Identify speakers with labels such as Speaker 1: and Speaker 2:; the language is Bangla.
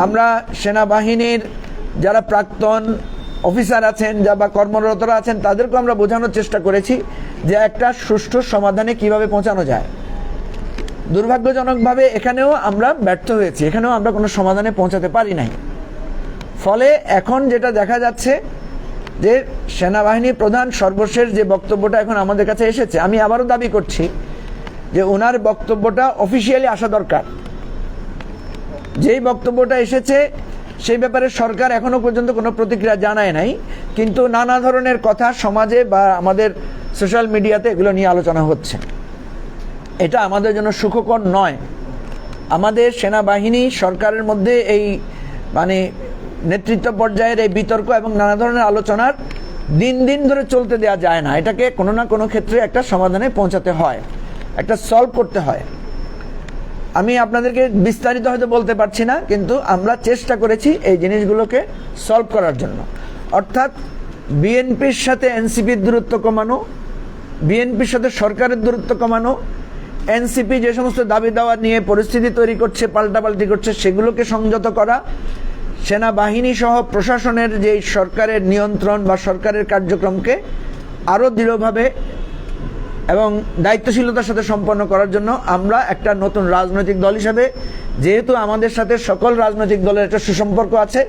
Speaker 1: আমরা সেনাবাহিনীর যারা প্রাক্তন অফিসার আছেন বা কর্মরতরা আছেন তাদেরকে আমরা বোঝানোর চেষ্টা করেছি যে একটা সুষ্ঠু সমাধানে কিভাবে পৌঁছানো যায়। দুর্ভাগ্যজনকভাবে এখানেও আমরা ব্যর্থ হয়েছি, এখানেও আমরা কোনো সমাধানে পৌঁছাতে পারি নাই। ফলে এখন যেটা দেখা যাচ্ছে যে সেনাবাহিনী প্রধান সর্বশেষ যে বক্তব্যটা এখন আমাদের কাছে এসেছে, আমি আবারও দাবি করছি যে ওনার বক্তব্যটা অফিসিয়ালি আসা দরকার। যেই বক্তব্যটা এসেছে সেই ব্যাপারে সরকার এখনো পর্যন্ত কোনো প্রতিক্রিয়া জানায় নাই, কিন্তু নানা ধরনের কথা সমাজে বা আমাদের সোশ্যাল মিডিয়াতে এগুলো নিয়ে আলোচনা হচ্ছে। এটা আমাদের জন্য সুখকর নয়। আমাদের সেনাবাহিনী সরকারের মধ্যে এই নেতৃত্ব পর্যায়ের এই বিতর্ক এবং নানা ধরনের আলোচনার দিন দিন ধরে চলতে দেওয়া যায় না। এটাকে কোনো না কোনো ক্ষেত্রে একটা সমাধানে পৌঁছাতে হয়, একটা সলভ করতে হয়। আমি আপনাদেরকে বিস্তারিত হয়তো বলতে পারছি না, কিন্তু আমরা চেষ্টা করেছি এই জিনিসগুলোকে সলভ করার জন্য। অর্থাৎ বিএনপির সাথে এনসিপির দূরত্ব কমানো, বিএনপির সাথে সরকারের দূরত্ব কমানো, এনসিপি যে সমস্ত দাবি দাওয়া নিয়ে পরিস্থিতি তৈরি করছে, পাল্টাপাল্টি করছে, সেগুলোকে সংযত করা, সেনাবাহিনী সহ প্রশাসনের যে সরকারের নিয়ন্ত্রণ বা সরকারের কার্যক্রমকে আরও দৃঢ়ভাবে এবং দায়িত্বশীলতার সাথে সম্পন্ন করার জন্য আমরা একটা নতুন রাজনৈতিক দল হিসাবে, যেহেতু আমাদের সাথে সকল রাজনৈতিক দলের একটা সুসম্পর্ক আছে,